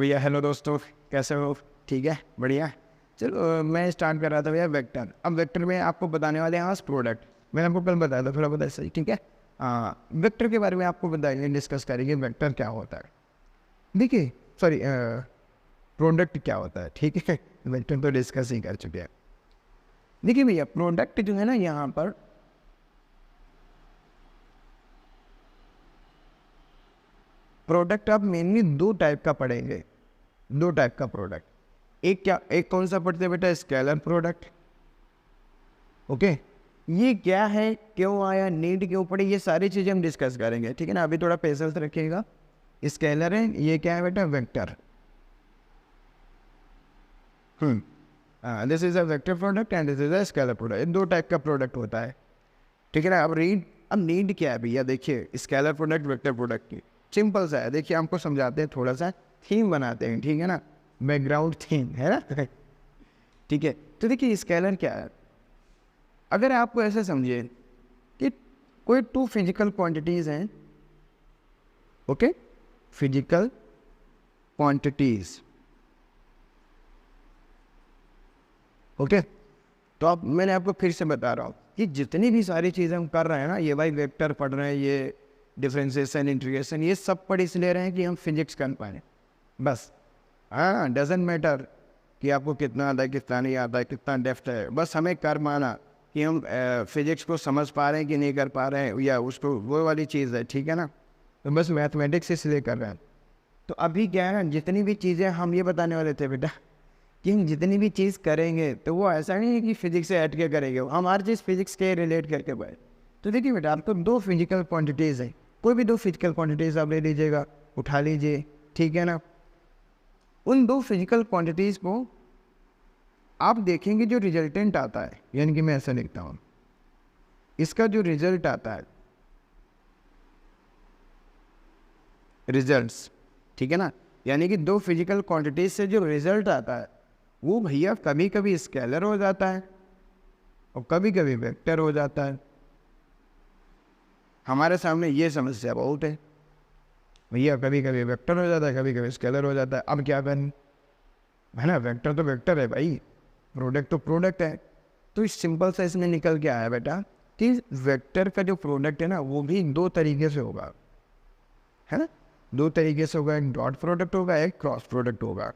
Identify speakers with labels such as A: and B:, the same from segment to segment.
A: भैया हेलो दोस्तों, कैसे हो? ठीक है, बढ़िया। चलो मैं स्टार्ट कर रहा था भैया वेक्टर। अब वेक्टर में आपको बताने वाले हैं आज प्रोडक्ट। मैंने आपको कल बताया था, थोड़ा बताया सही, ठीक है। हाँ, वेक्टर के बारे में आपको बताएंगे, डिस्कस करेंगे वेक्टर क्या होता है। देखिए, सॉरी, प्रोडक्ट क्या होता है, ठीक है। वेक्टर तो डिस्कस ही कर चुके हैं। देखिए भैया, प्रोडक्ट जो है ना, यहाँ पर प्रोडक्ट आप मेनली दो टाइप का पढ़ेंगे। दो टाइप का प्रोडक्ट। एक कौन सा पढ़ते हैं बेटा? Scalar product. ओके, ये क्या है, क्यों आया, नीड क्यों पड़ी, ये सारी चीजें हम डिस्कस करेंगे, ठीक है ना। अभी थोड़ा पेशेंस रखिएगा। स्केलर है, ये क्या है बेटा? Vector. This is a vector product and this is a scalar product. दो टाइप का प्रोडक्ट होता है, ठीक है ना। अब नीड क्या है भैया? देखिए, स्केलर प्रोडक्ट वेक्टर प्रोडक्ट की सिंपल सा है। देखिए, हमको समझाते हैं, थोड़ा सा थीम बनाते हैं, ठीक है ना। बैकग्राउंड थीम है ना। ठीक है, तो देखिए स्केलर क्या है। अगर आपको ऐसे समझिए कि कोई टू फिजिकल क्वांटिटीज हैं, ओके, फिजिकल क्वांटिटीज, ओके। तो अब मैंने आपको फिर से बता रहा हूँ कि जितनी भी सारी चीज़ें हम कर रहे हैं ना, ये भाई वेक्टर पढ़ रहे हैं, ये डिफरेंशिएशन, इंटीग्रेशन, ये सब पढ़ इसलिए रहे हैं कि हम फिजिक्स कर पाए, बस। हाँ, डजेंट मैटर कि आपको कितना आता है, कितना नहीं आता है, कितना डेप्थ है, बस हमें कर माना कि हम फिजिक्स को समझ पा रहे हैं कि नहीं कर पा रहे हैं, या उसको वो वाली चीज़ है, ठीक है ना। तो बस मैथमेटिक्स इसलिए कर रहे हैं। तो अभी क्या है ना, जितनी भी चीज़ें हम ये बताने वाले थे बेटा कि हम जितनी भी चीज़ करेंगे तो वो ऐसा नहीं है कि फिजिक्स से हट के करेंगे, हम हर चीज़ फिजिक्स के रिलेट करके बढ़े। तो देखिए बेटा, आपको दो फिजिकल क्वांटिटीज़ हैं, कोई भी दो फिजिकल क्वांटिटीज़ आप ले लीजिएगा, उठा लीजिए, ठीक है ना। उन दो फिजिकल क्वांटिटीज़ को आप देखेंगे, जो रिजल्टेंट आता है, यानी कि मैं ऐसा लिखता हूँ, इसका जो रिजल्ट आता है, रिजल्ट्स, ठीक है ना, यानी कि दो फिजिकल क्वांटिटीज से जो रिजल्ट आता है वो भैया कभी कभी स्केलर हो जाता है और कभी कभी वेक्टर हो जाता है। हमारे सामने ये समस्या बहुत है भैया, कभी कभी वेक्टर हो जाता है, कभी कभी स्केलर हो जाता है। अब क्या करें, है ना। वेक्टर तो वेक्टर है भाई, प्रोडक्ट तो प्रोडक्ट है। तो इस सिंपल से इसमें निकल के आया बेटा कि वेक्टर का जो प्रोडक्ट है ना, वो भी दो तरीके से होगा, है ना। दो तरीके से होगा, एक डॉट प्रोडक्ट होगा, एक क्रॉस प्रोडक्ट होगा,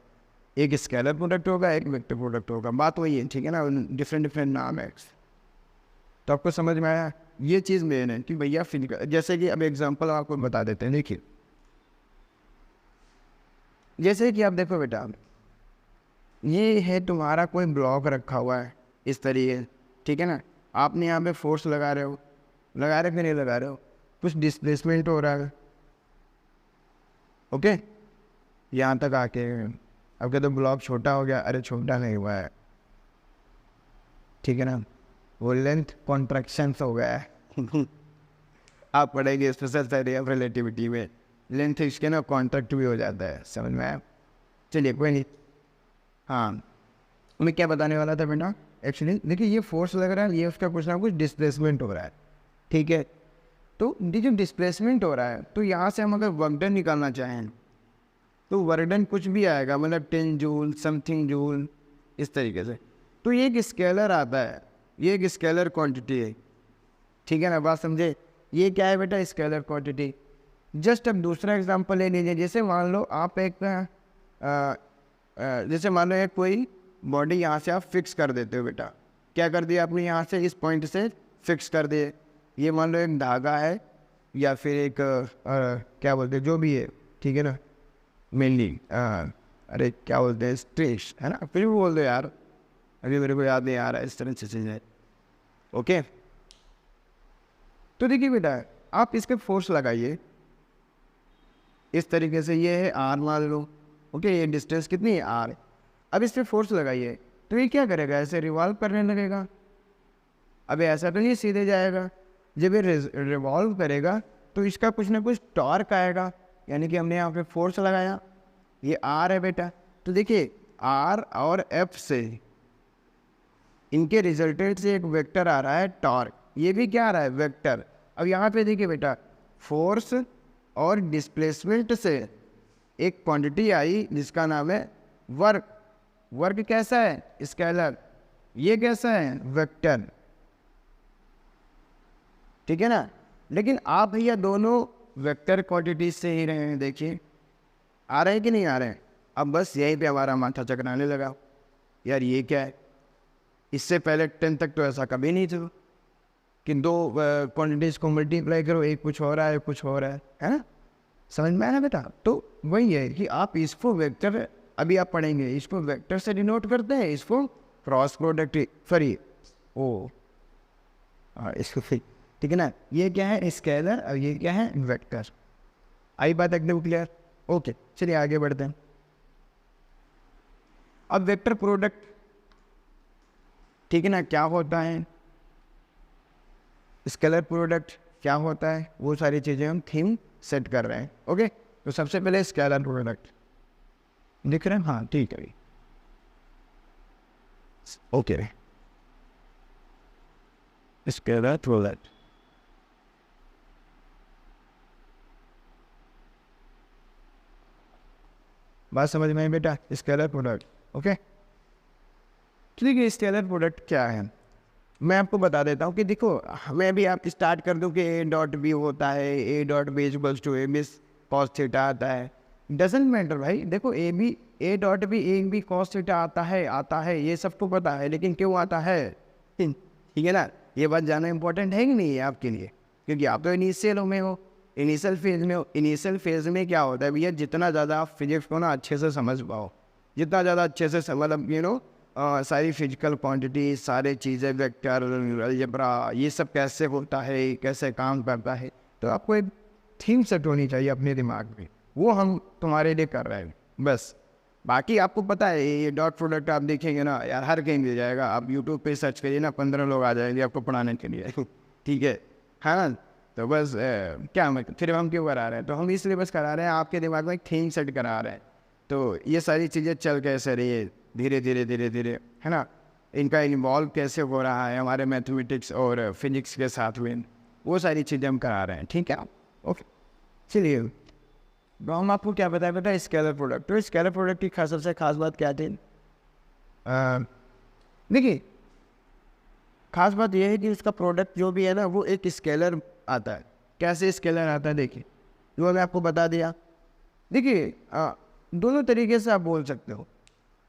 A: एक स्केलर प्रोडक्ट होगा, एक वेक्टर प्रोडक्ट होगा। बात वही है, ठीक है ना, डिफरेंट डिफरेंट नाम है। तो आपको समझ में आया? ये चीज़ मेन है कि भैया फिजिकल, जैसे कि अब एग्जांपल आपको बता देते हैं। देखिए, जैसे कि आप देखो बेटा, ये है तुम्हारा कोई ब्लॉक रखा हुआ है इस तरीके, ठीक है ना। आपने यहाँ पे फोर्स लगा रहे हो, लगा रहे कि नहीं लगा रहे हो, कुछ डिस्प्लेसमेंट हो रहा है, ओके, यहाँ तक आके। अब कहते ब्लॉक छोटा हो गया, अरे छोटा नहीं हुआ है, ठीक है ना, वो लेंथ कॉन्ट्रैक्शन हो गया है। आप पढ़ेंगे स्पेशल थ्योरी ऑफ रिलेटिविटी में, लेंथ इसके ना कॉन्ट्रैक्ट भी हो जाता है, समझ में आया? चलिए कोई नहीं। हाँ, मैं क्या बताने वाला था बेटा, एक्चुअली देखिए, ये फोर्स लग रहा है, ये उसका कुछ ना कुछ डिस्प्लेसमेंट हो रहा है, ठीक है। तो ये जो डिस्प्लेसमेंट हो रहा है, तो यहाँ से हम अगर वर्क डन निकालना चाहें तो वर्क डन कुछ भी आएगा, मतलब 10 जूल, समथिंग जूल, इस तरीके से। तो ये एक स्केलर आता है, ये एक स्केलर क्वांटिटी है, ठीक है ना। बात समझे? ये क्या है बेटा? Scalar quantity. जस्ट अब दूसरा एग्जांपल ले लीजिए। जैसे मान लो आप एक जैसे मान लो एक कोई बॉडी यहाँ से आप फिक्स कर देते हो बेटा। क्या कर दिया आपने? यहाँ से इस पॉइंट से फिक्स कर दिए। ये मान लो एक धागा है या फिर एक क्या बोलते हैं, जो भी है, ठीक है ना, मेनली अरे क्या बोलते हैं, स्ट्रेस, है ना, फिर भी बोल दो यार, अभी मेरे को याद नहीं आ रहा है, इस तरह से चीज़ है, ओके। तो देखिए बेटा, आप इस पर फोर्स लगाइए इस तरीके से, ये है आर मान लो, ओके, ये डिस्टेंस कितनी है? आर। अब इस पर फोर्स लगाइए तो ये क्या करेगा? ऐसे रिवॉल्व करने लगेगा। अब ऐसा तो नहीं सीधे जाएगा, जब ये रिवॉल्व करेगा तो इसका कुछ ना कुछ टॉर्क आएगा, यानी कि हमने यहाँ पे फोर्स लगाया, ये आर है बेटा। तो देखिए, आर और एफ से इनके रिजल्टेंट से एक वेक्टर आ रहा है टॉर्क, ये भी क्या आ रहा है? वेक्टर। अब यहाँ पे देखिए बेटा, फोर्स और डिस्प्लेसमेंट से एक क्वांटिटी आई जिसका नाम है वर्क। वर्क कैसा है? स्केलर। ये कैसा है? वेक्टर। ठीक है ना। लेकिन आप भैया दोनों वेक्टर क्वांटिटी से ही रहे हैं, देखिए आ रहे हैं कि नहीं आ रहे हैं। अब बस यहीं पे हमारा माथा चकराने लगा, यार ये क्या है। इससे पहले 10 तक तो ऐसा कभी नहीं था कि दो क्वांटिटीज को मल्टीप्लाई करो, एक कुछ हो रहा है कुछ हो रहा है ना। समझ में आया बेटा? तो वही है कि आप इसको वेक्टर, अभी आप पढ़ेंगे, इसको वेक्टर से डिनोट करते हैं, इसको क्रॉस प्रोडक्ट, सॉरी ओ इसको ठीक है ना। ये क्या है? स्केलर, और ये क्या है? वेक्टर। आई बात एकदम क्लियर? ओके, चलिए आगे बढ़ते हैं। अब वेक्टर प्रोडक्ट, ठीक है ना, क्या होता है, स्केलर प्रोडक्ट क्या होता है, वो सारी चीज़ें हम थीम सेट कर रहे हैं। ओके, तो सबसे पहले स्केलर प्रोडक्ट दिख रहे हैं? हाँ ठीक है, ओके। स्केलर प्रोडक्ट, बात समझ में आई बेटा? Scalar product, okay. ठीक है, स्केलर प्रोडक्ट क्या है मैं आपको बता देता हूँ कि देखो, मैं भी आप स्टार्ट कर दूँ कि ए डॉट बी होता है, A dot B equals to A miss cos theta आता है। डजेंट मैटर भाई, देखो ए डॉट बी एक भी कॉस थीटा आता है, ये सबको पता है, लेकिन क्यों आता है? ठीक है ना, ये बात जानना इंपॉर्टेंट है कि नहीं है आपके लिए, क्योंकि आप तो इनिशियल में हो, इनिशियल फेज में हो। इनिशियल फेज में क्या होता है भैया, जितना ज़्यादा आप फिजिक्स को ना अच्छे से समझ पाओ, जितना ज़्यादा अच्छे से मतलब सारी फिजिकल क्वांटिटी, सारी चीज़ें, वेक्टर, अलजेब्रा, ये सब कैसे होता है, कैसे काम करता है, तो आपको एक थीम सेट होनी चाहिए अपने दिमाग में, वो हम तुम्हारे लिए कर रहे हैं बस। बाकी आपको पता है ये डॉट प्रोडक्ट आप देखेंगे ना यार, हर कहीं मिल जाएगा। आप यूट्यूब पे सर्च करिए ना, 15 लोग आ जाएंगे आपको पढ़ाने के लिए। ठीक है ना। तो बस क्या फिर हम क्यों करा रहे हैं? तो हम इसलिए बस करा रहे हैं, आपके दिमाग में एक थीम सेट करा रहे हैं। तो ये सारी चीज़ें चल कैसे रही है, धीरे धीरे, है ना, इनका इन्वॉल्व कैसे हो रहा है हमारे मैथमेटिक्स और फिजिक्स के साथ में, वो सारी चीज़ें हम करा रहे हैं। ठीक है, ओके। चलिए, तो हम आपको क्या बताया बेटा, स्केलर प्रोडक्ट। तो स्केलर प्रोडक्ट की सबसे खास बात क्या थी? देखिए, खास बात यह है कि इसका प्रोडक्ट जो भी है ना, वो एक स्केलर आता है। कैसे स्केलर आता है? देखिए, जो मैं आपको बता दिया। देखिए, दोनों तरीके से आप बोल सकते हो।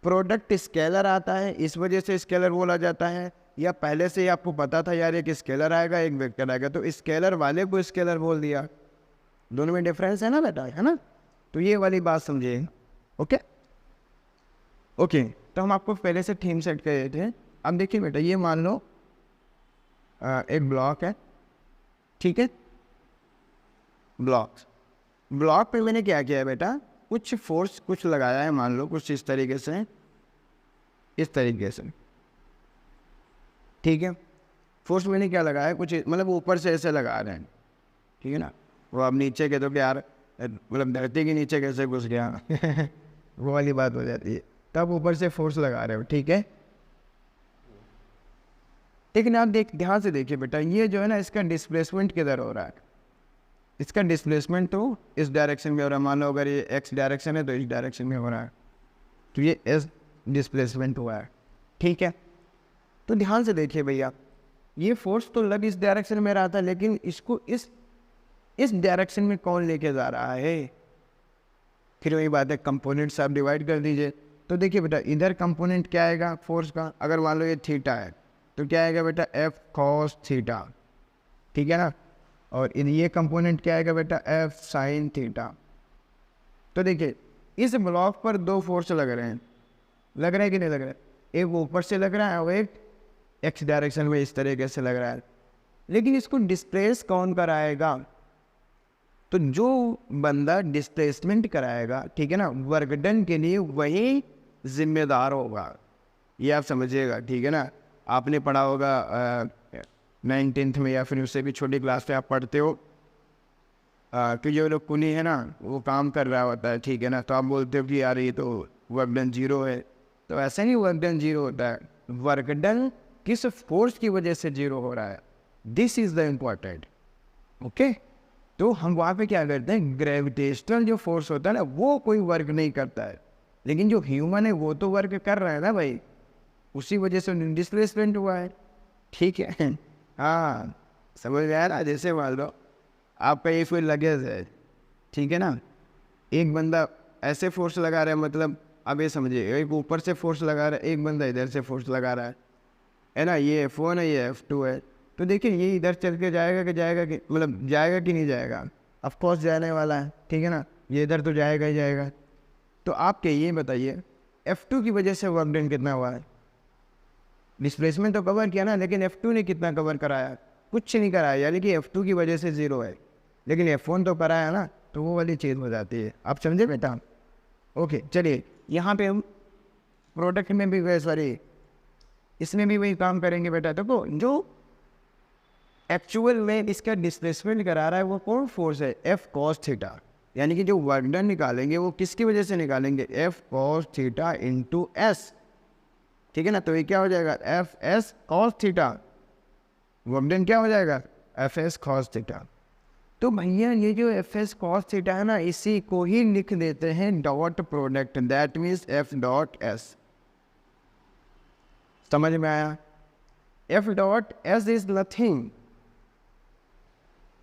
A: प्रोडक्ट स्केलर आता है, इस वजह से स्केलर बोला जाता है, या पहले से ही आपको पता था यार एक स्केलर आएगा एक वेक्टर आएगा, तो स्केलर वाले को स्केलर बोल दिया। दोनों में डिफरेंस है ना बेटा, है ना। तो ये वाली बात समझिए। ओके ओके, तो हम आपको पहले से थीम सेट कर रहे थे। अब देखिए बेटा, ये मान लो एक ब्लॉक है, ठीक है। ब्लॉक पे मैंने क्या किया है बेटा, कुछ फोर्स कुछ लगाया है, मान लो कुछ इस तरीके से, ठीक है। फोर्स मैंने क्या लगाया है, कुछ मतलब ऊपर से ऐसे लगा रहे हैं, ठीक है ना। वो अब नीचे के तो यार मतलब धरती के नीचे कैसे घुस गया वो वाली बात हो जाती है, तब ऊपर से फोर्स लगा रहे हो, ठीक है। लेकिन आप ध्यान से देखिए बेटा, ये जो है ना, इसका डिस्प्लेसमेंट किधर हो रहा है? इसका डिस्प्लेसमेंट तो इस डायरेक्शन में हो रहा है। मान लो अगर ये एक्स डायरेक्शन है तो इस डायरेक्शन में हो रहा है, तो ये एस डिस्प्लेसमेंट हुआ है, ठीक है। तो ध्यान से देखिए भैया, ये फोर्स तो लग इस डायरेक्शन में रहा था, लेकिन इसको इस डायरेक्शन में कौन लेके जा रहा है? फिर वही बात है, कंपोनेंट्स आप डिवाइड कर दीजिए। तो देखिए बेटा, इधर कंपोनेंट क्या आएगा फोर्स का? अगर मान लो ये थीटा है तो क्या आएगा बेटा, एफ कॉस थीटा, ठीक है ना। और ये कंपोनेंट क्या आएगा बेटा, एफ साइन थीटा। तो देखिए, इस ब्लॉक पर दो फोर्स लग रहे हैं, लग रहा है कि नहीं लग रहा है? एक ऊपर से लग रहा है और एक एक्स डायरेक्शन में इस तरीके से लग रहा है। लेकिन इसको डिस्प्लेस कौन कराएगा? तो जो बंदा डिस्प्लेसमेंट कराएगा, ठीक है ना, वर्क डन के लिए वही जिम्मेदार होगा। ये आप समझिएगा, ठीक है ना। आपने पढ़ा होगा 9th में या फिर उससे भी छोटी क्लास पे आप पढ़ते हो कि जो लोग कुनी है ना, वो काम कर रहा होता है, ठीक है ना। तो आप बोलते हो कि यार ये तो वर्क डन 0 है। तो ऐसा नहीं वर्क डन 0 होता है, वर्क डन किस फोर्स की वजह से 0 हो रहा है, this is the important. Okay, तो हम वहाँ पे क्या करते हैं, ग्रेविटेशनल जो फोर्स होता है ना वो कोई वर्क नहीं करता है, लेकिन जो ह्यूमन है वो तो वर्क कर रहा है ना भाई, उसी वजह से डिस्प्लेसमेंट हुआ है। ठीक है हाँ समझ में आया ना। जैसे मान लो आपका ये कोई लगेज है, ठीक है ना, एक बंदा ऐसे फोर्स लगा रहा है, मतलब अब ये समझिए एक ऊपर से फोर्स लगा रहा है, एक बंदा इधर से फोर्स लगा रहा है ना, ये F1 है ये F2 है। तो देखिए ये इधर चल के जाएगा कि मतलब जाएगा कि नहीं जाएगा, ऑफकोर्स जाने वाला है, ठीक है ना, ये इधर तो जाएगा ही जाएगा। तो आप क्या ये बताइए F2 की वजह से वर्क डन कितना हुआ है, डिस्प्लेसमेंट तो कवर किया ना, लेकिन F2 ने कितना कवर कराया, कुछ नहीं कराया, यानी कि F2 की वजह से 0 है, लेकिन F1 तो कराया ना, तो वो वाली चीज़ हो जाती है। आप समझे बेटा। ओके चलिए यहाँ पे हम प्रोडक्ट में भी सॉरी इसमें भी वही काम करेंगे बेटा। देखो जो एक्चुअल में इसका डिस्प्लेसमेंट करा रहा है वो कौन फोर्स है, F cos थीटा, यानी कि जो वर्क डन निकालेंगे वो किसकी वजह से निकालेंगे, F cos theta into S, ठीक है ना। तो ये क्या हो जाएगा, F s cos theta, work done क्या हो जाएगा, F s cos थीटा। तो भैया ये जो F s cos थीटा है ना, इसी को ही लिख देते हैं dot product, that means F dot s। समझ में आया, F dot s is nothing,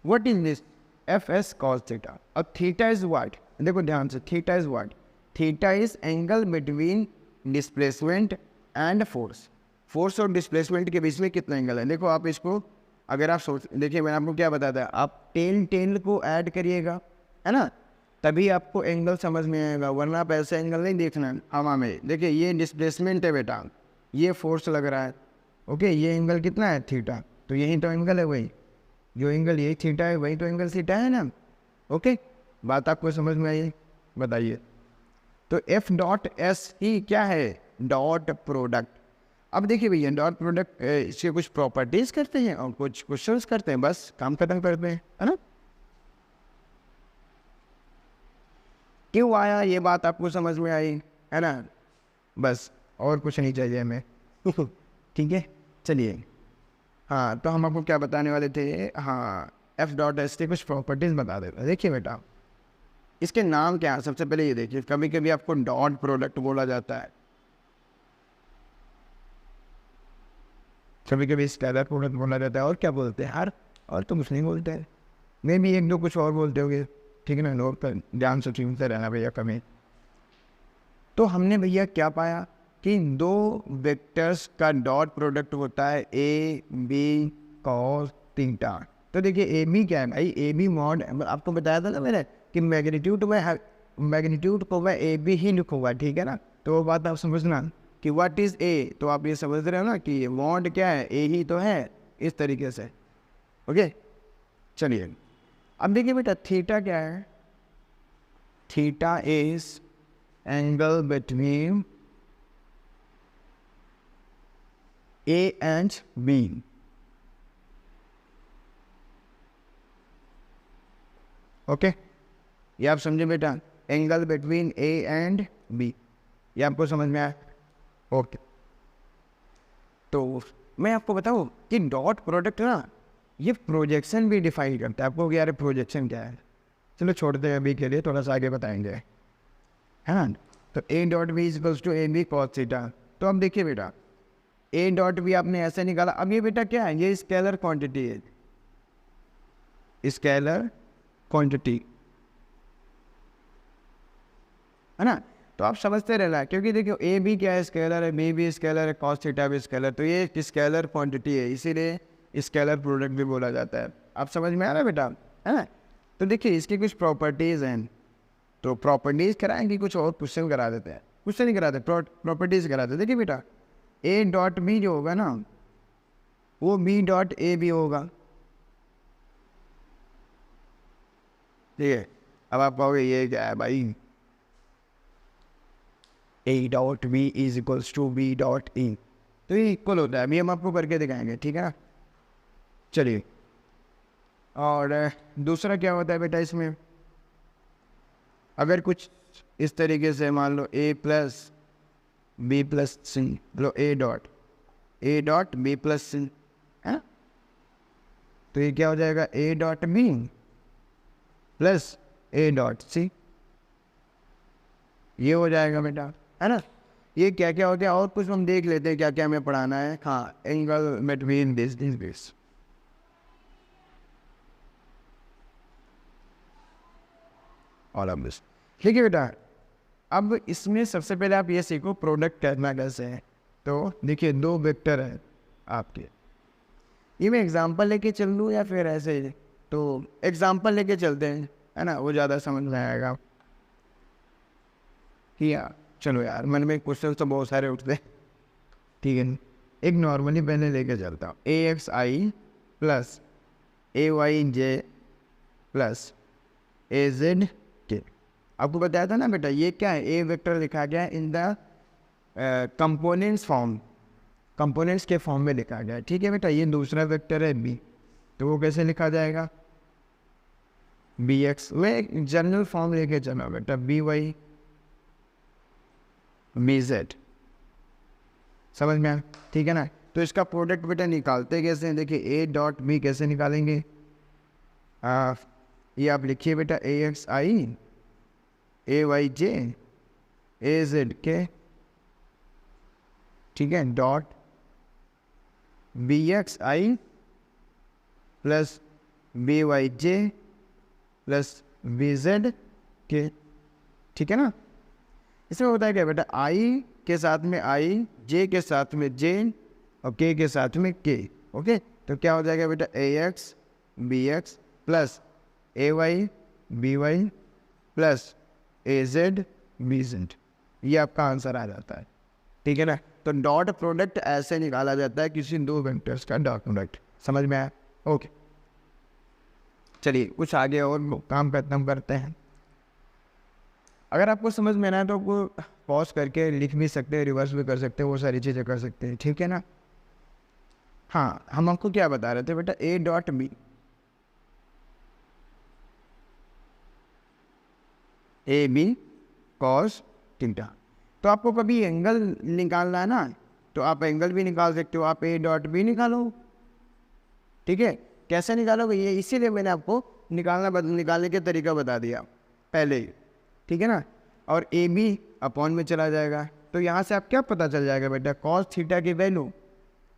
A: what is this, F s cos theta. अब थीटा इज व्हाट, देखो ध्यान से, theta is what, theta is angle between displacement and force. Force और displacement के बीच में कितना एंगल है, देखो आप इसको अगर आप सोच, देखिए मैंने आपको क्या बताया था, आप टेन को ऐड करिएगा है ना, तभी आपको एंगल समझ में आएगा, वरना आप ऐसा एंगल नहीं देखना है हवा में। देखिए ये डिस्प्लेसमेंट है बेटा, ये फोर्स लग रहा है, ओके, ये एंगल कितना है, थीटा, तो यही तो एंगल है, वही जो एंगल यही थीटा है वही तो एंगल थीटा है ना। ओके बात आपको समझ में आई, बताइए। तो F डॉट एस ही क्या है, डॉट प्रोडक्ट। अब देखिए भैया डॉट प्रोडक्ट इसके कुछ प्रॉपर्टीज करते हैं और कुछ क्वेश्चंस करते हैं, बस काम खत्म करते हैं, है ना। क्यों आया ये बात आपको समझ में आई है ना, बस और कुछ नहीं चाहिए हमें ठीक है चलिए। हाँ तो हम आपको क्या बताने वाले थे, हाँ F डॉट एस की कुछ प्रॉपर्टीज बता देते। देखिए बेटा इसके नाम क्या है, सबसे पहले ये देखिए, कभी कभी आपको डॉट प्रोडक्ट बोला जाता है, कभी कभी स्केलर प्रोडक्ट बोला जाता है, और क्या बोलते हैं यार, और तो कुछ नहीं बोलते हैं, मैं भी एक दो कुछ और बोलते होंगे, ठीक है ना, नोट पर ध्यान से सुनते रहना भैया कभी। तो हमने भैया क्या पाया कि दो वेक्टर्स का डॉट प्रोडक्ट होता है ए बी कॉस थीटा। तो देखिए ए बी क्या है भाई, ए बी मॉड, आपको बताया था ना मैंने कि मैग्नीट्यूड को मैं ए बी ही लिखूंगा, ठीक है ना। तो वो बात आप समझना कि व्हाट इज ए, तो आप ये समझ रहे हो ना कि मॉड क्या है, ए ही तो है, इस तरीके से। ओके चलिए अब देखिए बेटा थीटा क्या है, theta is angle between A and B. Okay ये आप समझे बेटा, angle between A and B, ये आपको समझ में आया। ओके तो मैं आपको बताऊं कि डॉट प्रोडक्ट ना ये प्रोजेक्शन भी डिफाइन करता है। आपको यार प्रोजेक्शन क्या है, चलो छोड़ते हैं अभी के लिए, थोड़ा सा आगे बताएंगे, है ना। तो A dot B equals to A B cos theta. तो अब देखिए बेटा ए डॉट बी आपने ऐसे निकाला, अब ये बेटा क्या है, ये स्केलर क्वांटिटी है, स्केलर क्वांटिटी है ना। तो आप समझते रहना, क्योंकि देखियो ए बी क्या है, स्केलर है, बी भी स्केलर है, कॉस थीटा भी स्केलर, तो ये स्केलर क्वांटिटी है, इसीलिए स्केलर प्रोडक्ट भी बोला जाता है। आप समझ में आ रहा है बेटा, है ना। तो देखिए इसकी कुछ प्रॉपर्टीज़ हैं, तो प्रॉपर्टीज़ कराएंगे, कुछ और क्वेश्चन करा देते हैं, कुछ नहीं कराते, प्रॉपर्टीज़ कराते। देखिए बेटा ए डॉट बी जो होगा ना वो बी डॉट ए बी होगा, ठीक है। अब आप कहोगे ये क्या है भाई, A dot B is equals to B dot A, तो ये इक्वल होता है, अभी हम आपको करके दिखाएंगे, ठीक है ना। चलिए और दूसरा क्या होता है बेटा इसमें, अगर कुछ इस तरीके से मान लो A plus B plus C, लो A dot B plus C है, तो ये क्या हो जाएगा A dot B plus A dot C, ये हो जाएगा बेटा, है ना। ये क्या क्या होता है और कुछ हम देख लेते हैं क्या क्या हमें पढ़ाना है। हाँ, एंगल बिटवीन दिस और अब दिस, ठीक है बेटा। अब इसमें सबसे पहले आप ये सीखो प्रोडक्ट करना कैसे है। तो देखिए 2 वेक्टर है आपके, ये मैं एग्जांपल लेके चल लूँ या फिर ऐसे ही? तो एग्जांपल लेके चलते हैं, है ना, वो ज़्यादा समझ में आएगा। या चलो यार, मन में क्वेश्चन तो बहुत सारे उठते हैं, ठीक है। एक नॉर्मली पहले लेके चलता हूँ, ए एक्स आई प्लस ए वाई जे प्लस ए जेड के। आपको बताया था ना बेटा, ये क्या है, ए वेक्टर लिखा गया है in the components form, components के फॉर्म में लिखा गया है, ठीक है बेटा। ये दूसरा वेक्टर है बी, तो वो कैसे लिखा जाएगा, बी एक्स में जनरल फॉर्म लेके चला बेटा, बी वाई बी जेड, समझ में आया, ठीक है ना। तो इसका प्रोडक्ट बेटा निकालते कैसे हैं, देखिए ए डॉट बी कैसे निकालेंगे, ये आप लिखिए बेटा, ए एक्स आई ए वाई जे ए जेड के, ठीक है, डॉट बी एक्स आई प्लस बी वाई जे प्लस बी जेड के, ठीक है ना। इसमें होता है क्या बेटा, आई के साथ में आई, जे के साथ में जे और के साथ में के, ओके। तो क्या हो जाएगा बेटा, ए एक्स बी एक्स प्लस ए वाई बी वाई प्लस ए जेड बी जेड, ये आपका आंसर आ जाता है, ठीक है ना। तो डॉट प्रोडक्ट ऐसे निकाला जाता है किसी 2 वेक्टर्स का डॉट प्रोडक्ट, समझ में आया, ओके। चलिए कुछ आगे और काम खत्म करते हैं। अगर आपको समझ में ना है तो आपको पॉज करके लिख भी सकते हैं, रिवर्स भी कर सकते हैं, वो सारी चीज़ें कर सकते हैं, ठीक है ना। हाँ, हम आपको क्या बता रहे थे बेटा, A dot B, A B cos theta. तो आपको कभी एंगल निकालना है ना, तो आप एंगल भी निकाल सकते हो, आप ए डॉट बी निकालो, ठीक है। कैसे निकालोगे, ये इसीलिए मैंने आपको निकालने के तरीका बता दिया पहले ही, ठीक है ना। और ए बी अपॉन में चला जाएगा, तो यहाँ से आप क्या पता चल जाएगा बेटा, कॉस थीटा की value,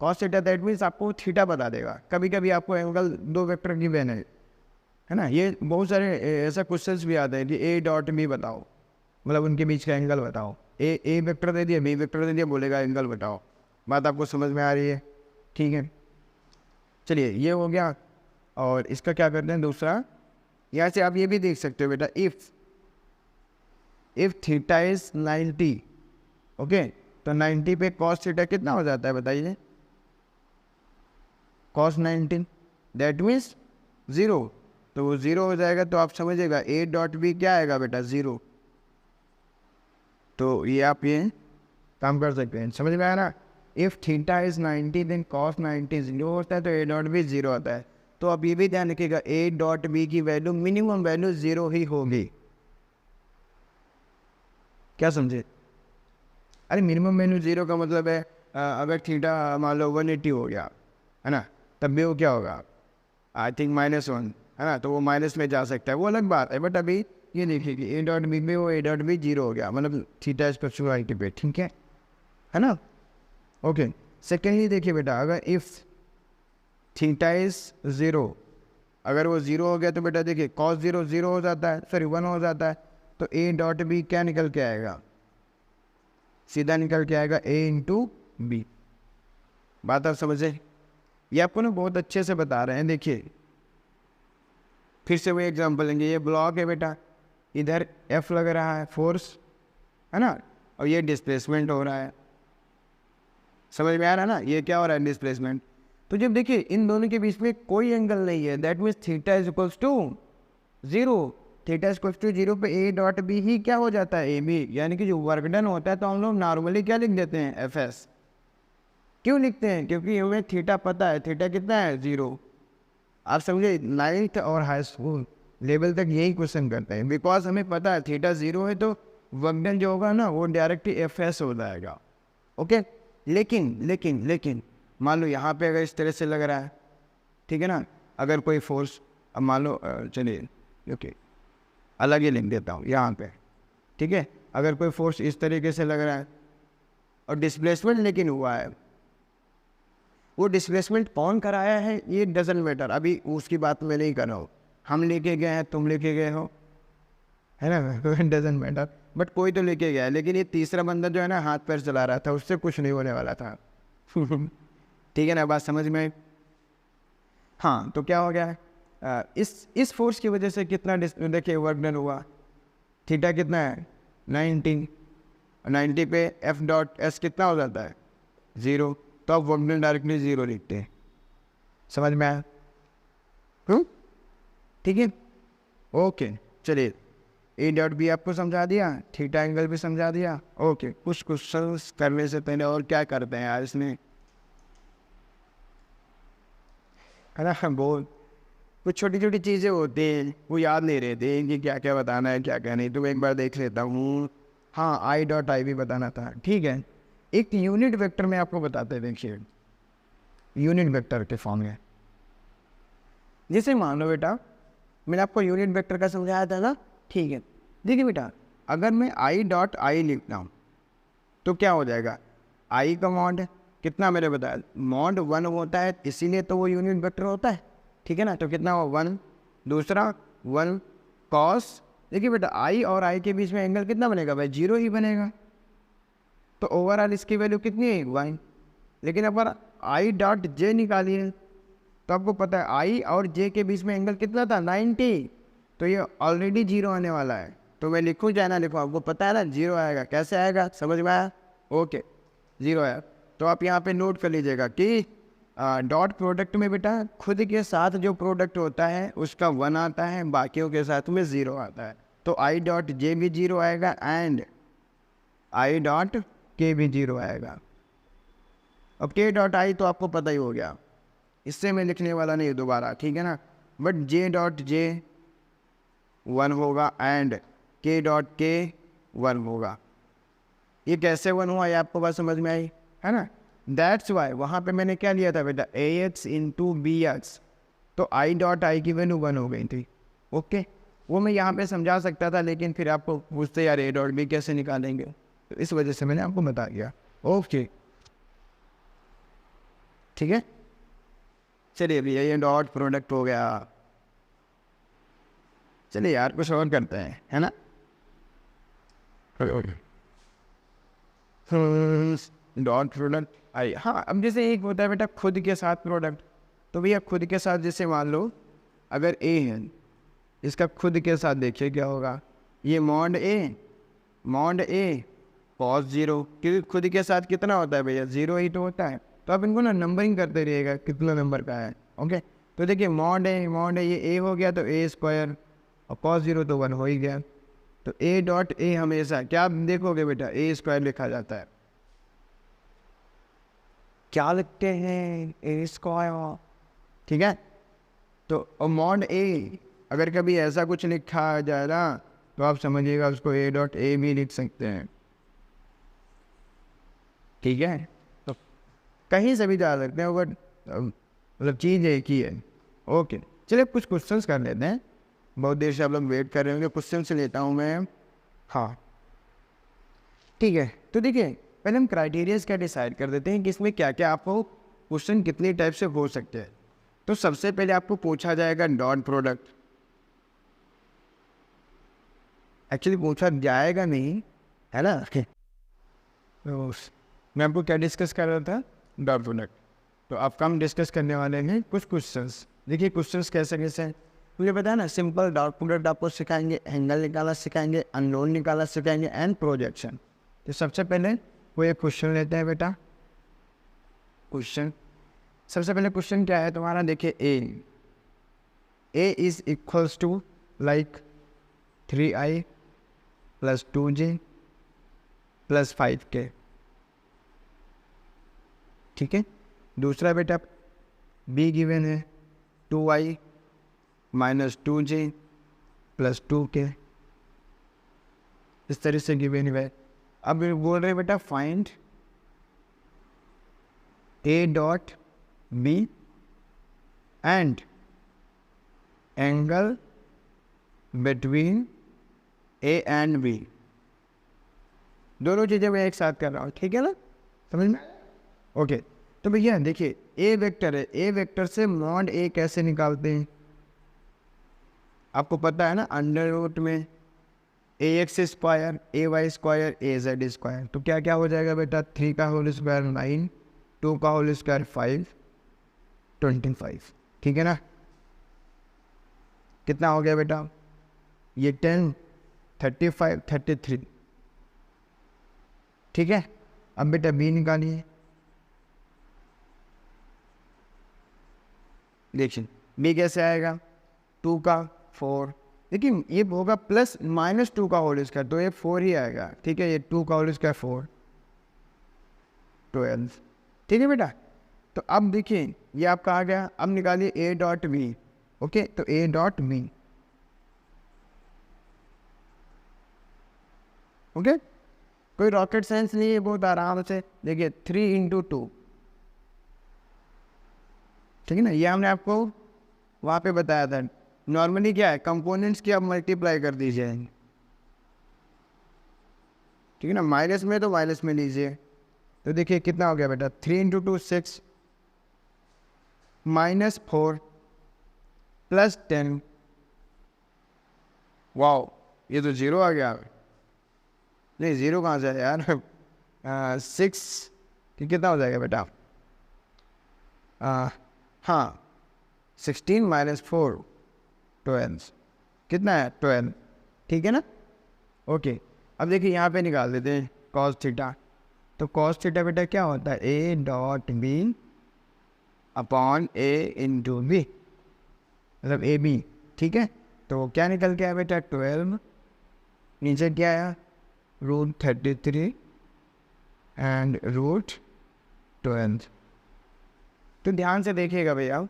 A: cos theta that means आपको थीटा बता देगा। कभी कभी आपको एंगल 2 वेक्टर की वैन है ना, ये बहुत सारे ऐसा क्वेश्चंस भी आते हैं कि ए डॉट बी बताओ, मतलब उनके बीच का एंगल बताओ, ए वेक्टर दे दिया, बी वेक्टर दे दिया, बोलेगा एंगल बताओ। बात आपको समझ में आ रही है, ठीक है। चलिए ये हो गया, और इसका क्या करते हैं दूसरा, यहाँ से आप ये भी देख सकते हो बेटा, इफ थीटा इज 90, ओके, तो 90 पे कॉस थीटा कितना हो जाता है बताइए, कॉस 90, दैट मीन्स 0, तो वो 0 हो जाएगा। तो आप समझिएगा ए डॉट बी क्या आएगा बेटा, 0। तो ये आप ये काम कर सकते हैं, समझ में आया ना। If theta is 90 then cos 90 0 होता है, तो ए डॉट बी 0 आता है। तो अब ये भी ध्यान रखिएगा, ए डॉट बी की वैल्यू मिनिमम वैल्यू 0 ही होगी, क्या समझे। अरे मिनिमम वैल्यू 0 का मतलब है अगर थीटा मान लो 180 हो गया, है ना, तब भी वो क्या होगा, आई थिंक -1, है ना, तो वो माइनस में जा सकता है, वो अलग बात है। बट अभी ये देखिए कि ए डॉट बी में वो ए डॉट बी 0 हो गया, मतलब थीटा इज इक्वल टू 90 पे, ठीक है ना, ओके। सेकेंडली देखिए बेटा, अगर इफ थीटा इज 0, अगर वो 0 हो गया तो बेटा देखिए कॉस 0 0 हो जाता है, सॉरी 1 हो जाता है, तो ए डॉट बी क्या निकल के आएगा, सीधा निकल के आएगा ए इंटू बी। बात आप समझे, ये आपको ना बहुत अच्छे से बता रहे हैं। देखिए फिर से वही एग्जांपल लेंगे, ये ब्लॉक है बेटा, इधर एफ लग रहा है फोर्स, है ना, और ये डिस्प्लेसमेंट हो रहा है, समझ में आ रहा है ना, ये क्या हो रहा है डिस्प्लेसमेंट। तो जब देखिए इन दोनों के बीच में कोई एंगल नहीं है, that means theta is equals to 0, theta is equals to 0 पे ए डॉट बी ही क्या हो जाता है, ए बी, यानी कि जो वर्क डन होता है तो हम लोग नॉर्मली क्या लिख देते हैं, एफ एस। क्यों लिखते हैं, क्योंकि हमें थीटा पता है, थीटा कितना है 0। आप समझे, 9th और हाई स्कूल लेवल तक यही क्वेश्चन करते हैं, बिकॉज हमें पता है थीटा 0 है, तो वर्क डन जो होगा ना वो डायरेक्टली एफ एस हो जाएगा, ओके। लेकिन मान लो यहाँ पे अगर इस तरह से लग रहा है, ठीक है ना, अगर कोई फोर्स, अब मान लो चलिए ओके अलग ही लिख देता हूँ यहाँ पे, ठीक है। अगर कोई फोर्स इस तरीके से लग रहा है और डिस्प्लेसमेंट लेकिन हुआ है, वो डिस्प्लेसमेंट कौन कराया है ये डजंट मैटर, अभी उसकी बात मैं नहीं कर रहा हूँ। हम लेके गए हैं, तुम लेके गए हो, है ना, डजंट मैटर, बट कोई तो लेके गया है। लेकिन ये तीसरा बंदा जो है ना हाथ पैर चला रहा था, उससे कुछ नहीं होने वाला था। ठीक है ना, बात समझ में? हाँ, तो क्या हो गया है, इस फोर्स की वजह से कितना देखिए वर्क डन हुआ, थीटा कितना है 90, 90 पे एफ डॉट एस कितना हो जाता है 0, तो आप वर्क डन डायरेक्टली 0 लिखते हैं। समझ में आया? ठीक है, ओके। चलिए, ए डॉट बी आपको समझा दिया, थीटा एंगल भी समझा दिया। ओके, कुछ क्वेश्चन करने से पहले और क्या करते हैं यार इसमें, है ना, बहुत कुछ छोटी छोटी चीज़ें होती हैं, वो याद नहीं रहती कि क्या क्या बताना है क्या क्या नहीं, तो मैं एक बार देख लेता हूँ। हाँ, आई डॉट आई भी बताना था, ठीक है। एक यूनिट वेक्टर में आपको बताते हैं, देखिए यूनिट वेक्टर के फॉर्म में। जैसे मान लो बेटा, मैंने आपको यूनिट वेक्टर का समझाया था ना, ठीक है। देखिए बेटा, अगर मैं आई डॉट आई लिखता हूँ तो क्या हो जाएगा, आई का मॉड कितना मैंने बताया, मॉड 1 होता है, इसीलिए तो वो यूनिट वेक्टर होता है, ठीक है ना। तो कितना हुआ 1, दूसरा 1 कॉस, देखिए बेटा आई और आई के बीच में एंगल कितना बनेगा भाई, 0 ही बनेगा। तो ओवरऑल इसकी वैल्यू कितनी है 1। लेकिन अगर आई डॉट जे निकालिए तो आपको पता है आई और जे के बीच में एंगल कितना था 90, तो ये ऑलरेडी 0 आने वाला है। तो मैं लिखूँ चाहे ना लिखूँ, आपको पता है ना 0 आएगा। कैसे आएगा, समझ में आया? ओके, 0 आया। तो आप यहाँ पे नोट कर लीजिएगा कि डॉट प्रोडक्ट में बेटा खुद के साथ जो प्रोडक्ट होता है उसका 1 आता है, बाकियों के साथ में 0 आता है। तो आई डॉट जे भी 0 आएगा एंड आई डॉट के भी 0 आएगा। अब के डॉट आई तो आपको पता ही हो गया, इससे मैं लिखने वाला नहीं दोबारा, ठीक है ना। बट जे डॉट जे 1 होगा एंड के डॉट के 1 होगा। ये कैसे 1 हुआ ये आपको बात समझ में आई, है ना। दैट्स वाई वहाँ पे मैंने क्या लिया था बेटा, ए एक्स इंटू बी एक्स, तो आई डॉट आई की वैल्यू 1 हो गई थी। ओके, वो मैं यहाँ पे समझा सकता था, लेकिन फिर आपको पूछते यार ए डॉट बी कैसे निकालेंगे, तो इस वजह से मैंने आपको बता दिया। ओके, ठीक है। चलिए भैया, ये डॉट प्रोडक्ट हो गया। चलिए यार कुछ और करते हैं, है ना। डॉट प्रोडक्ट आई, हाँ। अब जैसे एक होता है बेटा खुद के साथ प्रोडक्ट, तो भैया खुद के साथ जैसे मान लो अगर ए है, इसका खुद के साथ देखिए क्या होगा, ये मॉड ए कॉस 0, क्योंकि खुद के साथ कितना होता है भैया 0 ही तो होता है। तो आप इनको ना नंबरिंग करते रहिएगा कितना नंबर का है। ओके, तो देखिए मॉड है ये ए हो गया तो ए स्क्वायर, और कॉस 0 तो 1 हो ही गया। तो ए डॉट ए हमेशा क्या आप देखोगे बेटा, ए स्क्वायर लिखा जाता है, क्या लिखते हैं, ए स्क्वायर, ठीक है। तो मॉड ए अगर कभी ऐसा कुछ लिखा जाए ना, तो आप समझिएगा उसको ए डॉट ए भी लिख सकते हैं, ठीक है। तो कहीं से भी जा सकते हैं, बट मतलब चीज़ एक ही है। ओके, चलिए कुछ क्वेश्चंस कर लेते हैं, बहुत देर से आप लोग वेट कर रहे होंगे, क्वेश्चन से लेता हूँ मैं। हाँ, ठीक है। तो देखिए पहले हम क्राइटेरियाज क्या डिसाइड कर देते हैं कि इसमें क्या क्या आपको क्वेश्चन कितने टाइप से हो सकते हैं। तो सबसे पहले आपको पूछा जाएगा डॉट प्रोडक्ट, एक्चुअली पूछा जाएगा नहीं, है ना। तो मैं आपको क्या डिस्कस कर रहा था, डॉट प्रोडक्ट। तो आपका हम डिस्कस करने वाले हैं कुछ क्वेश्चंस। देखिए क्वेश्चंस कैसे कैसे हैं, मुझे पता है ना। सिंपल डॉट प्रोडक्ट आपको सिखाएंगे, एंगल निकालना सिखाएंगे, अननोन निकालना सिखाएंगे एंड प्रोजेक्शन। तो सबसे पहले वो एक क्वेश्चन लेते हैं बेटा। क्वेश्चन, सबसे पहले क्वेश्चन क्या है तुम्हारा, देखिए A is equals to like 3i plus 2j plus 5k, ठीक है। दूसरा बेटा बी गिवन है 2i minus 2j plus 2k, इस तरह से गिवन है। अब बोल रहे बेटा find A dot B and angle between A and B, दोनों चीज़ें मैं एक साथ कर रहा हूँ, ठीक है ना, समझ में? ओके, तो भैया देखिए ए वेक्टर है, ए वेक्टर से मॉड ए कैसे निकालते हैं? आपको पता है ना, अंडर रूट में ए एक्स स्क्वायर, ए वाई स्क्वायर, ए जेड स्क्वायर, तो क्या क्या हो जाएगा बेटा? 3 का होल स्क्वायर 9, 2 का होल स्क्वायर 5, 25, ठीक है ना? कितना हो गया बेटा? ये 10, 35, 33, ठीक है। अब बेटा बी निकालिए, देखिए बी कैसे आएगा? 2 का 4, लेकिन ये होगा प्लस माइनस 2 का होल स्क्वायर, तो ये 4 ही आएगा, ठीक है। ये 2 का होल स्क्वायर 4, 12, ठीक है बेटा। तो अब देखिए ये आपका आ गया, अब निकालिए ए डॉट बी। ओके, तो ए डॉट बी, ओके, कोई रॉकेट साइंस नहीं है, बहुत आराम से देखिए 3 इंटू 2, ठीक है ना, ये हमने आपको वहाँ पे बताया था। नॉर्मली क्या है, कंपोनेंट्स की आप मल्टीप्लाई कर दीजिए, ठीक है ना, माइनस में तो माइनस में लीजिए। तो देखिए कितना हो गया बेटा? 3 इंटू 2 6, माइनस 4 प्लस 10, वाओ, ये तो जीरो आ गया। नहीं, जीरो कहाँ से है यार? 6, कितना हो जाएगा बेटा? हाँ, 16 माइनस 4, 12, कितना है? 12, ठीक है ना। ओके, अब देखिए यहाँ पे निकाल देते हैं कॉस थीटा। तो कॉस थीटा बेटा क्या होता है? A dot B upon A into B, मतलब ए बी, ठीक है। तो क्या निकल के आया बेटा? 12, नीचे क्या आया? √33 एंड √12। तो ध्यान से देखिएगा भैया,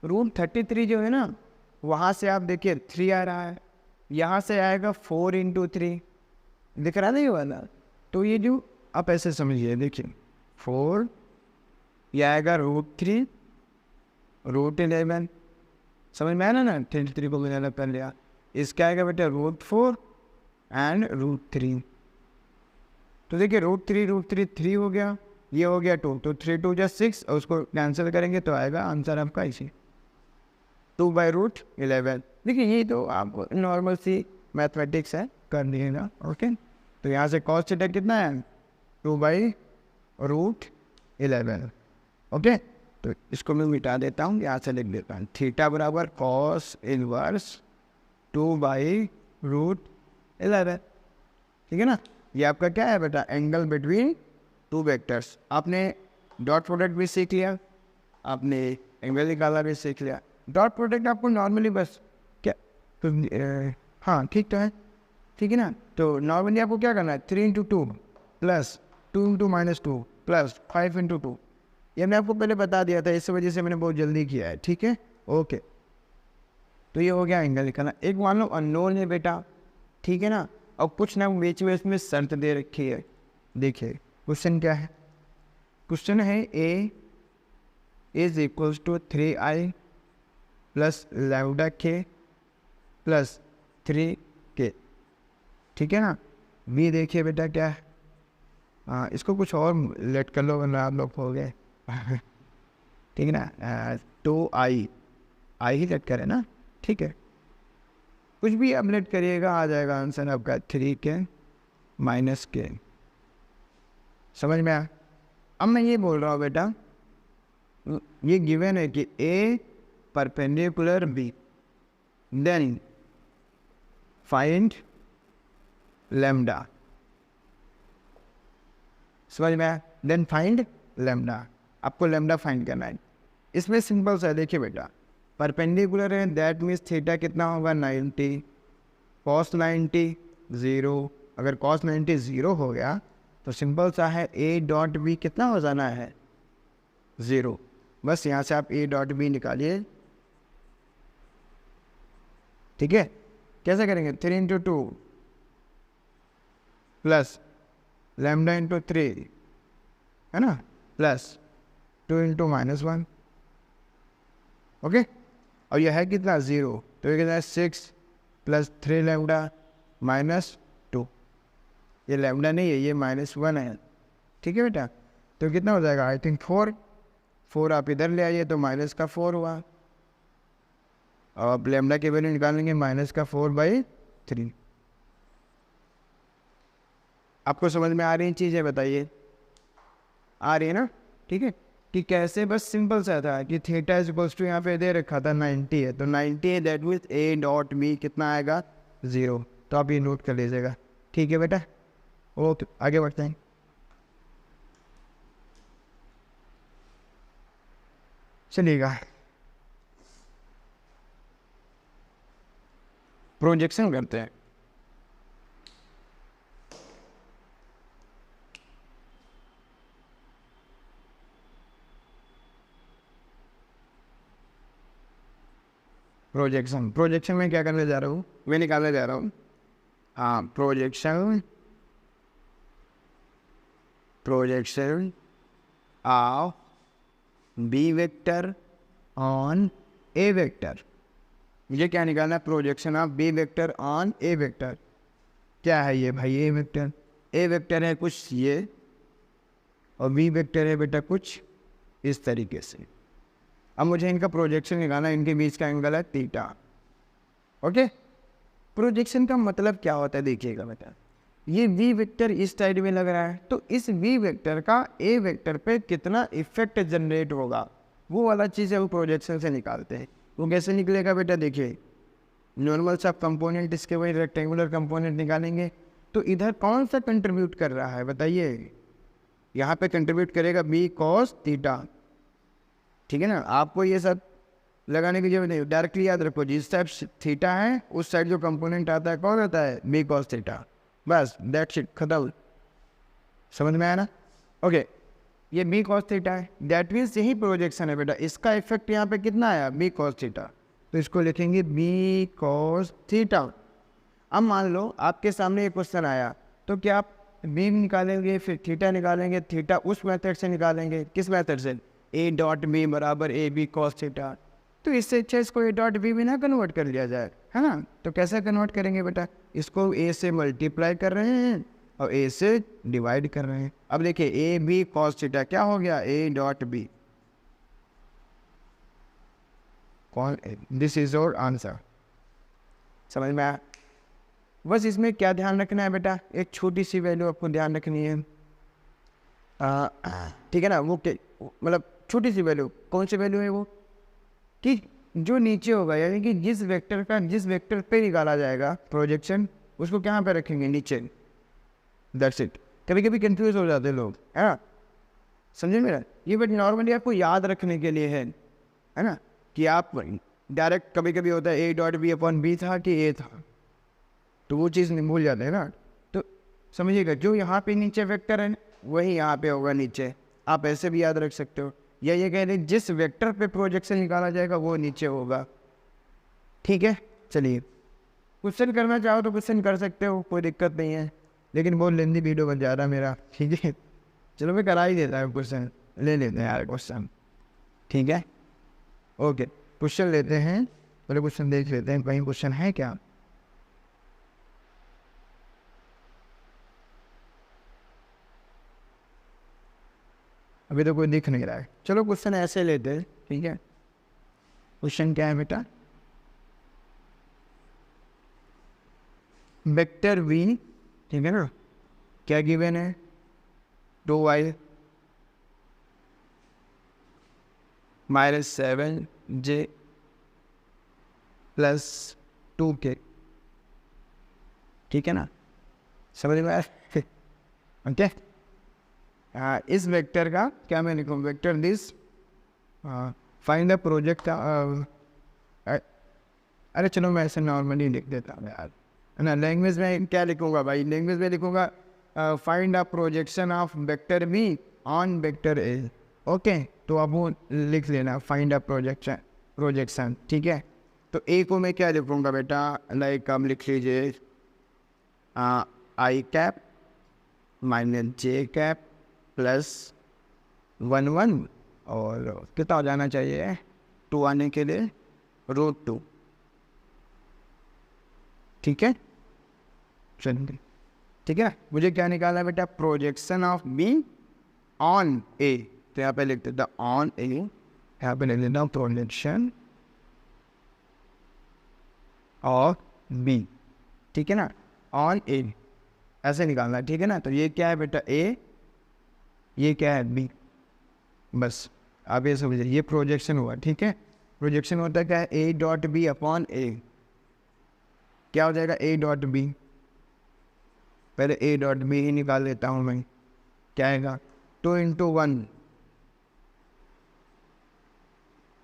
A: √33 जो है ना, वहाँ से आप देखिए 3 आ रहा है, यहाँ से आएगा 4 इंटू 3, दिख रहा नहीं वाला? तो ये जो आप ऐसे समझिए, देखिए 4, ये आएगा √3, √11, समझ में आया ना? 33 को मैंने अलग कर लिया, इसका आएगा बेटा √4 एंड √3। तो देखिए √3 3 हो गया, ये हो गया 2, तो 3 2 6, और उसको कैंसिल करेंगे तो आएगा आंसर आपका इसी 2/√11। देखिए ये तो आप नॉर्मल सी मैथमेटिक्स है, कर दिएगा। ओके, तो यहाँ से कॉस थीटा कितना है? 2/√11। ओके, तो इसको मैं मिटा देता हूँ, यहाँ से लिख देता हूँ, थीटा बराबर कॉस इनवर्स 2/√11, ठीक है ना। ये आपका क्या है बेटा? Angle between 2 vectors. आपने डॉट प्रोडक्ट भी सीख लिया, आपने एंगल निकाला भी सीख लिया। डॉट प्रोडक्ट आपको नॉर्मली बस क्या तो हाँ ठीक तो है, ठीक है ना। तो नॉर्मली आपको क्या करना है? 3 into 2 plus 2 into -2 plus 5 into 2, ये मैंने आपको पहले बता दिया था, इस वजह से मैंने बहुत जल्दी किया है, ठीक है। ओके, तो ये हो गया एंगल निकालना। एक मान लो अननोन है बेटा, ठीक है ना, और कुछ ना बीच में इसमें शर्त दे रखी है। देखिए क्वेश्चन क्या है? क्वेश्चन है A is equals to 3i plus lambda K plus 3k, ठीक है ना। बी देखिए बेटा क्या है? इसको कुछ और लेट कर लो वरना आप लोग हो गए ठीक है ना। 2i ही लेट करें ना, ठीक है, कुछ भी अब लेट करिएगा, आ जाएगा आंसर आपका 3k माइनस के। समझ में आया? अब मैं ये बोल रहा हूँ बेटा, ये गिवन है कि A perpendicular B, then find lambda. समझ में आया? देन फाइंड लैम्डा, आपको लैम्डा फाइंड करना है। इसमें सिंपल सा है, देखिए बेटा, परपेंडिकुलर है, दैट मीन्स थीटा कितना होगा? 90, कॉस 90 0। अगर कॉस 90 0 हो गया तो सिंपल सा है, ए डॉट बी कितना हो जाना है? 0। बस यहाँ से आप ए डॉट बी निकालिए, ठीक है। कैसे करेंगे? 3 इंटू 2 प्लस लैम्डा इंटू 3, है ना, प्लस 2 इंटू -1। ओके, और यह है कितना? 0, तो ये कितना है? 6 प्लस 3 लैम्डा -2, ये लैम्डा नहीं है, ये -1 है, ठीक है बेटा। तो कितना हो जाएगा, आई थिंक 4 आप इधर ले आइए तो -4 हुआ, और अब लैम्डा की वैल्यू निकालेंगे -4/3। आपको समझ में आ रही है चीज़ें, बताइए आ रही है ना, ठीक है। कि कैसे, बस सिंपल सा था कि थीटा इज इक्वल्स टू, यहाँ पे दे रखा था 90 है, तो 90 है, that means A dot B कितना आएगा 0, तो आप ये नोट कर लीजिएगा, ठीक है बेटा। ओके आगे बढ़ते हैं। चलिएगा, प्रोजेक्शन करते हैं। प्रोजेक्शन में क्या करने जा रहा हूँ, मैं निकालने जा रहा हूँ, हाँ, projection of B vector on A vector. मुझे क्या निकालना है, projection of B vector on A vector. क्या है ये भाई, ए वेक्टर है कुछ ये, और बी वेक्टर है बेटा कुछ इस तरीके से। अब मुझे इनका प्रोजेक्शन निकालना, इनके बीच का एंगल है थीटा। ओके, प्रोजेक्शन का मतलब क्या होता है, देखिएगा बेटा, ये वी वेक्टर इस साइड में लग रहा है, तो इस वी वेक्टर का ए वेक्टर पे कितना इफेक्ट जनरेट होगा, वो वाला चीज़ है, वो प्रोजेक्शन से निकालते हैं। वो कैसे निकलेगा बेटा, देखिए, नॉर्मल सा कंपोनेंट, इसके वही रेक्टेंगुलर कंपोनेंट निकालेंगे, तो इधर कौन सा कंट्रीब्यूट कर रहा है बताइए, यहाँ पे कंट्रीब्यूट करेगा बी कॉस थीटा, ठीक है ना। आपको ये सब लगाने की जरूरत नहीं, डायरेक्टली याद रखो, जिस साइड थीटा है उस साइड जो कंपोनेंट आता है कौन आता है, बी कॉस थीटा, बस दैट्स इट, खत्म। समझ में आया ना। ओके, ये बी कॉस थीटा है, दैट मीन्स यही प्रोजेक्शन है बेटा, इसका इफेक्ट यहाँ पे कितना आया, बी कॉस थीटा, तो इसको लिखेंगे बी कॉस थीटा। अब मान लो आपके सामने एक क्वेश्चन आया, तो क्या आप बी निकालेंगे फिर थीटा निकालेंगे, थीटा उस मेथड से निकालेंगे, किस मेथड से, ए डॉट बी बराबर ए बी कॉस थीटा। तो इससे अच्छा इसको ए डॉट बी में ना कन्वर्ट कर लिया जाए, है ना। तो कैसे कन्वर्ट करेंगे बेटा, इसको ए से मल्टीप्लाई कर रहे हैं और ए से डिवाइड कर रहे हैं। अब देखिए ए बी कॉस थीटा क्या हो गया, ए डॉट बी, कौन, दिस इज योर आंसर। समझ में आया। बस इसमें क्या ध्यान रखना है बेटा, एक छोटी सी वैल्यू आपको ध्यान रखनी है, ठीक है ना। वो मतलब छोटी सी वैल्यू, कौन सी वैल्यू है वो, कि जो नीचे होगा, यानी कि जिस वेक्टर पे निकाला जाएगा प्रोजेक्शन, उसको कहाँ पे रखेंगे, नीचे, दैट्स इट। कभी कभी कंफ्यूज हो जाते हैं लोग, है ना, समझे मेरा। ये बट नॉर्मली आपको याद रखने के लिए है ना, कि आप डायरेक्ट, कभी कभी होता है A dot B upon B था कि ए था, तो वो चीज़ नहीं भूल जाते हैं ना। तो समझिएगा, जो यहाँ पे नीचे वेक्टर है वही यहाँ पे होगा नीचे, आप ऐसे भी याद रख सकते हो, या ये कह रहे जिस वेक्टर पे प्रोजेक्शन निकाला जाएगा वो नीचे होगा, ठीक है। चलिए, क्वेश्चन करना चाहो तो क्वेश्चन कर सकते हो, कोई दिक्कत नहीं है, लेकिन बहुत लेंदी वीडियो बन जा रहा है मेरा, ठीक है। चलो मैं करा ही देता हूँ, क्वेश्चन ले लेते हैं यार, क्वेश्चन, ठीक है। ओके, क्वेश्चन लेते हैं, पहले क्वेश्चन देख लेते हैं, कहीं क्वेश्चन है क्या। अभी तो कोई दिख नहीं रहा है, चलो क्वेश्चन ऐसे लेते हैं, ठीक है। क्वेश्चन क्या है बेटा, वेक्टर वी, ठीक है ना, क्या गिवन है, 2y -7j + 2k, ठीक है ना, समझ में आया। ओके, इस वेक्टर का क्या मैं लिखूँ, vector this, find the project, अरे चलो मैं ऐसे नॉर्मली लिख देता हूँ यार, है ना। लैंग्वेज में क्या लिखूँगा भाई, लैंग्वेज में लिखूँगा find the projection of vector be on vector A. Okay, तो अब वो लिख लेना, फाइंड द प्रोजेक्शन, ठीक है। तो ए को मैं क्या लिखूँगा बेटा, लाइक आप लिख लीजिए आई कैप -j कैप +1 और कितना हो जाना चाहिए 2 आने के लिए, √2, ठीक है। चलिए ठीक है, मुझे क्या निकालना है बेटा, प्रोजेक्शन ऑफ बी ऑन ए। तो यहाँ पे लिख देता ऑन ए, यहाँ पे लिख देता हूँ प्रोजेक्शन ऑफ बी, ठीक है ना, ऑन ए, ऐसे निकालना है, ठीक है ना। तो ये क्या है बेटा ए, ये क्या है बी, बस आप ये समझिए, ये प्रोजेक्शन हुआ, ठीक है। प्रोजेक्शन होता है क्या है, ए डॉट बी अपॉन ए, क्या हो जाएगा ए डॉट बी, पहले ए डॉट बी ही निकाल लेता हूँ मैं, क्या आएगा 2 × 1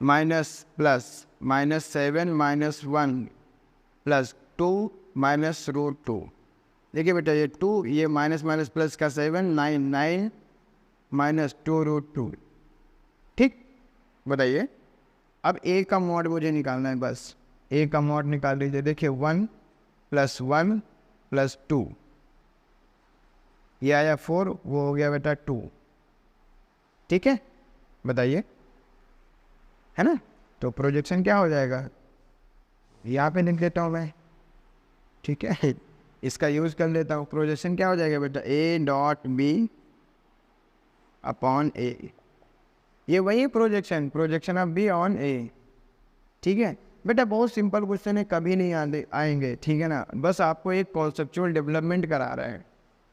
A: माइनस प्लस -7 - 1 प्लस 2 माइनस √2। देखिए बेटा ये 2, ये माइनस माइनस प्लस का 7, 9 माइनस 2√2, ठीक। बताइए अब ए का मॉड मुझे निकालना है, बस ए का मॉड निकाल लीजिए। देखिए 1 + 1 + 2, ये आया 4, वो हो गया बेटा 2, ठीक है। बताइए, है ना। तो प्रोजेक्शन क्या हो जाएगा, यहाँ पे लिख देता हूँ मैं, ठीक है, इसका यूज़ कर लेता हूँ। प्रोजेक्शन क्या हो जाएगा बेटा, ए डॉट बी अपॉन ए, ये वही प्रोजेक्शन ऑफ बी ऑन ए, ठीक है बेटा। बहुत सिंपल क्वेश्चन है, कभी नहीं आएंगे, ठीक है ना। बस आपको एक कॉन्सेप्चुअल डेवलपमेंट करा रहा है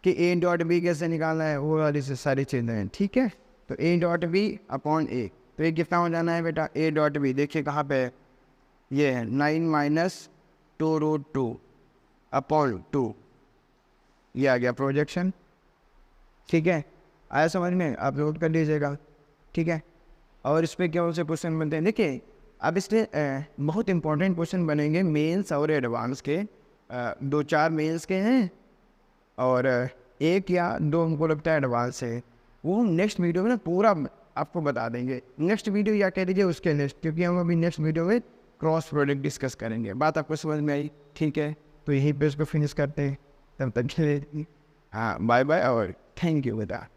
A: कि ए डॉट बी कैसे निकालना है, वो वाली से सारी चीज़ें हैं, ठीक है। तो ए डॉट बी अपॉन ए, तो ये कितना हो जाना है बेटा, ए डॉट बी देखिए कहाँ पे है, ये है 9 माइनस 2√2 अपॉन 2, ये आ गया प्रोजेक्शन, ठीक है। आया समझ में, आप नोट कर लीजिएगा, ठीक है। और इस पर क्या से क्वेश्चन बनते हैं, देखिए अब इसमें बहुत इंपॉर्टेंट क्वेश्चन बनेंगे मेंस और एडवांस के, 2-4 मेंस के हैं और 1 या 2 हमको लगता है एडवांस है। वो हम नेक्स्ट वीडियो में ना पूरा आपको बता देंगे, नेक्स्ट वीडियो या कह दीजिए उसके नेक्स्ट, क्योंकि हम अभी नेक्स्ट वीडियो में क्रॉस प्रोडक्ट डिस्कस करेंगे। बात आपको समझ में आई, ठीक है। तो यहीं पे इसको फिनिश करते हैं, तब तक के लिए हाँ बाय बाय और थैंक यू बेटा।